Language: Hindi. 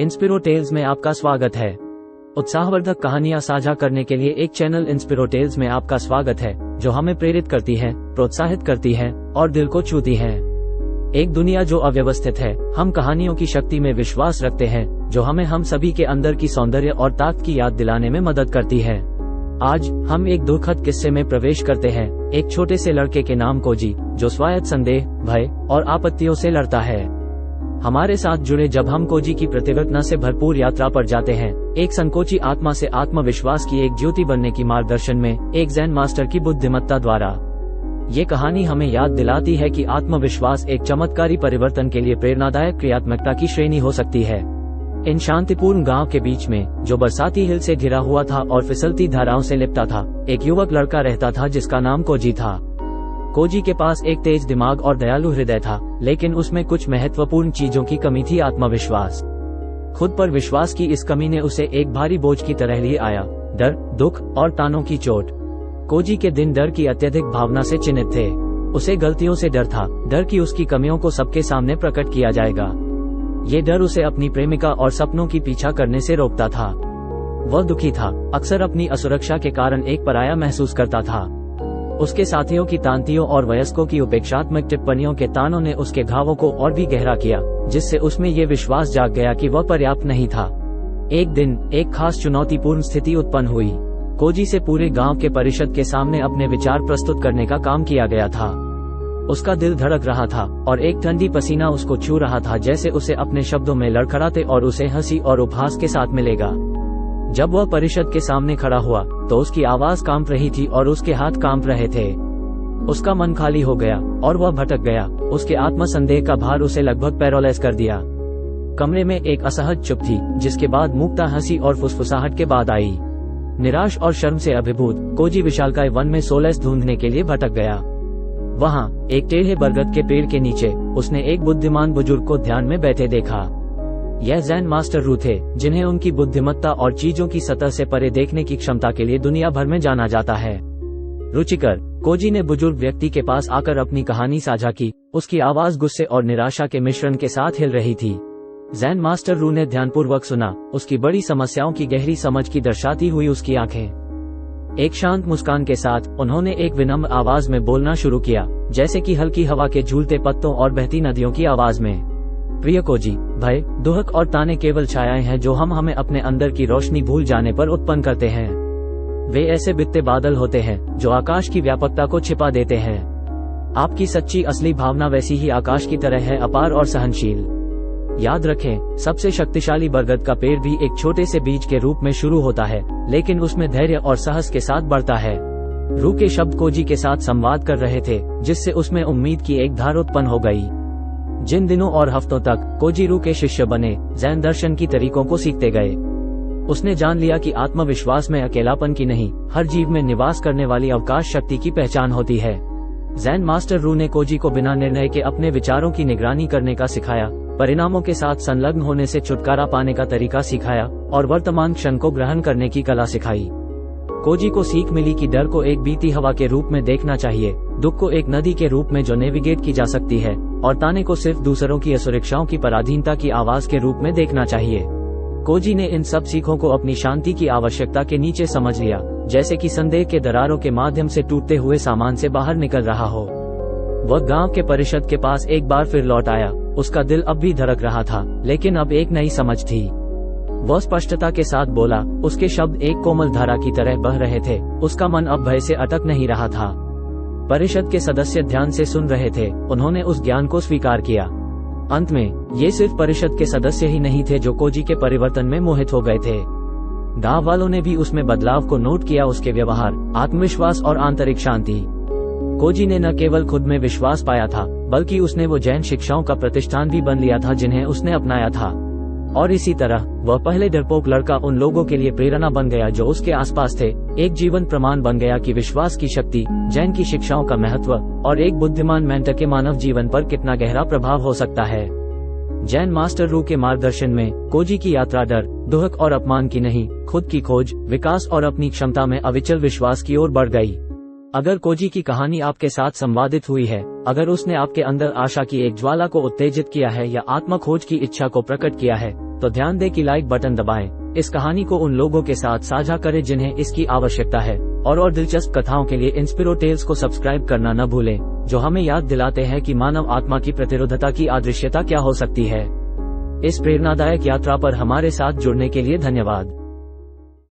इंस्पिरो टेल्स में आपका स्वागत है। उत्साहवर्धक कहानियां साझा करने के लिए एक चैनल इंस्पिरो टेल्स में आपका स्वागत है, जो हमें प्रेरित करती है, प्रोत्साहित करती है और दिल को छूती है। एक दुनिया जो अव्यवस्थित है, हम कहानियों की शक्ति में विश्वास रखते हैं, जो हमें हम सभी के अंदर की सौंदर्य और ताकत की याद दिलाने में मदद करती है। आज हम एक दुखद किस्से में प्रवेश करते हैं, एक छोटे से लड़के के नाम कोजी, जो स्वायत्त संदेह, भय और आपत्तियों से लड़ता है। हमारे साथ जुड़े जब हम कोजी की प्रतिघटना से भरपूर यात्रा पर जाते हैं, एक संकोची आत्मा से आत्मविश्वास की एक ज्योति बनने की मार्गदर्शन में एक ज़ेन मास्टर की बुद्धिमत्ता द्वारा। ये कहानी हमें याद दिलाती है कि आत्मविश्वास एक चमत्कारी परिवर्तन के लिए प्रेरणादायक क्रियात्मकता की श्रेणी हो सकती है। इन शांतिपूर्ण गांव के बीच में, जो बरसाती हिल से घिरा हुआ था और फिसलती धाराओं से लिपटा था, एक युवक लड़का रहता था जिसका नाम कोजी था। कोजी के पास एक तेज दिमाग और दयालु हृदय था, लेकिन उसमें कुछ महत्वपूर्ण चीजों की कमी थी। आत्मविश्वास, खुद पर विश्वास की इस कमी ने उसे एक भारी बोझ की तरह लिए आया। डर, दुख और तानों की चोट। कोजी के दिन डर की अत्यधिक भावना से चिन्हित थे। उसे गलतियों से डर था, डर की उसकी कमियों को सबके सामने प्रकट किया जाएगा। ये डर उसे अपनी प्रेमिका और सपनों की पीछा करने से रोकता था। वह दुखी था, अक्सर अपनी असुरक्षा के कारण एक पराया महसूस करता था। उसके साथियों की तांतियों और वयस्कों की उपेक्षात्मक टिप्पणियों के तानों ने उसके घावों को और भी गहरा किया, जिससे उसमें ये विश्वास जाग गया कि वह पर्याप्त नहीं था। एक दिन एक खास चुनौतीपूर्ण स्थिति उत्पन्न हुई। कोजी से पूरे गांव के परिषद के सामने अपने विचार प्रस्तुत करने का काम किया गया था। उसका दिल धड़क रहा था और एक ठंडी पसीना उसको छू रहा था, जैसे उसे अपने शब्दों में लड़खड़ाते और उसे हंसी और उपहास के साथ मिलेगा। जब वह परिषद के सामने खड़ा हुआ, तो उसकी आवाज कांप रही थी और उसके हाथ कांप रहे थे। उसका मन खाली हो गया और वह भटक गया। उसके आत्मसंदेह का भार उसे लगभग पैरालाइज कर दिया। कमरे में एक असहज चुप थी, जिसके बाद मुक्ता हंसी और फुसफुसाहट के बाद आई। निराश और शर्म से अभिभूत कोजी विशालकाय वन में सोलैस ढूंढने के लिए भटक गया। वहां एक टेढ़े बरगद के पेड़ के नीचे उसने एक बुद्धिमान बुजुर्ग को ध्यान में बैठे देखा। यह ज़ेन मास्टर रू थे, जिन्हें उनकी बुद्धिमत्ता और चीजों की सतह से परे देखने की क्षमता के लिए दुनिया भर में जाना जाता है। रुचिकर, कोजी ने बुजुर्ग व्यक्ति के पास आकर अपनी कहानी साझा की। उसकी आवाज गुस्से और निराशा के मिश्रण के साथ हिल रही थी। ज़ेन मास्टर रू ने ध्यानपूर्वक सुना, उसकी बड़ी समस्याओं की गहरी समझ की दर्शाती हुई उसकी आंखें। एक शांत मुस्कान के साथ उन्होंने एक विनम्र आवाज में बोलना शुरू किया, जैसे कि हल्की हवा के झूलते पत्तों और बहती नदियों की आवाज में। प्रिय कोजी, भय, दुख और ताने केवल छायाएं हैं जो हम हमें अपने अंदर की रोशनी भूल जाने पर उत्पन्न करते हैं। वे ऐसे बित्ते बादल होते हैं जो आकाश की व्यापकता को छिपा देते हैं। आपकी सच्ची असली भावना वैसी ही आकाश की तरह है, अपार और सहनशील। याद रखें, सबसे शक्तिशाली बरगद का पेड़ भी एक छोटे से बीज के रूप में शुरू होता है, लेकिन उसमें धैर्य और साहस के साथ बढ़ता है। रू के शब्द कोजी के साथ संवाद कर रहे थे, जिससे उसमें उम्मीद की एक धार उत्पन्न हो गई। जिन दिनों और हफ्तों तक कोजी रू के शिष्य बने, ज़ेन दर्शन की तरीकों को सीखते गए। उसने जान लिया कि आत्मविश्वास में अकेलापन की नहीं, हर जीव में निवास करने वाली अवकाश शक्ति की पहचान होती है। ज़ेन मास्टर रू ने कोजी को बिना निर्णय के अपने विचारों की निगरानी करने का सिखाया, परिणामों के साथ संलग्न होने से छुटकारा पाने का तरीका सिखाया और वर्तमान क्षण को ग्रहण करने की कला सिखाई। कोजी को सीख मिली कि डर को एक बीती हवा के रूप में देखना चाहिए, दुख को एक नदी के रूप में जो नेविगेट की जा सकती है, और ताने को सिर्फ दूसरों की असुरक्षाओं की पराधीनता की आवाज के रूप में देखना चाहिए। कोजी ने इन सब सीखों को अपनी शांति की आवश्यकता के नीचे समझ लिया, जैसे कि संदेह के दरारों के माध्यम से टूटते हुए सामान से बाहर निकल रहा हो। वह गांव के परिषद के पास एक बार फिर लौट आया। उसका दिल अब भी धड़क रहा था, लेकिन अब एक नई समझ थी। वह स्पष्टता के साथ बोला, उसके शब्द एक कोमल धारा की तरह बह रहे थे। उसका मन अब भय से अटक नहीं रहा था। परिषद के सदस्य ध्यान से सुन रहे थे, उन्होंने उस ज्ञान को स्वीकार किया। अंत में ये सिर्फ परिषद के सदस्य ही नहीं थे जो कोजी के परिवर्तन में मोहित हो गए थे। गांव वालों ने भी उसमें बदलाव को नोट किया, उसके व्यवहार, आत्मविश्वास और आंतरिक शांति। कोजी ने न केवल खुद में विश्वास पाया था, बल्कि उसने वो जैन शिक्षाओं का प्रतिष्ठान भी बन लिया था जिन्हें उसने अपनाया था। और इसी तरह वह पहले डरपोक लड़का उन लोगों के लिए प्रेरणा बन गया जो उसके आसपास थे। एक जीवन प्रमाण बन गया कि विश्वास की शक्ति, जैन की शिक्षाओं का महत्व और एक बुद्धिमान मेंटर के मानव जीवन पर कितना गहरा प्रभाव हो सकता है। जैन मास्टर रू के मार्गदर्शन में कोजी की यात्रा डर, दुख और अपमान की नहीं, खुद की खोज, विकास और अपनी क्षमता में अविचल विश्वास की ओर बढ़ गई। अगर कोजी की कहानी आपके साथ संवादित हुई है, अगर उसने आपके अंदर आशा की एक ज्वाला को उत्तेजित किया है या आत्म खोज की इच्छा को प्रकट किया है, तो ध्यान दें कि लाइक बटन दबाएं। इस कहानी को उन लोगों के साथ साझा करें जिन्हें इसकी आवश्यकता है, और दिलचस्प कथाओं के लिए इंस्पिरो टेल्स को सब्सक्राइब करना न भूलें, जो हमें याद दिलाते हैं कि मानव आत्मा की प्रतिरोधता की अदृश्यता क्या हो सकती है। इस प्रेरणादायक यात्रा पर हमारे साथ जुड़ने के लिए धन्यवाद।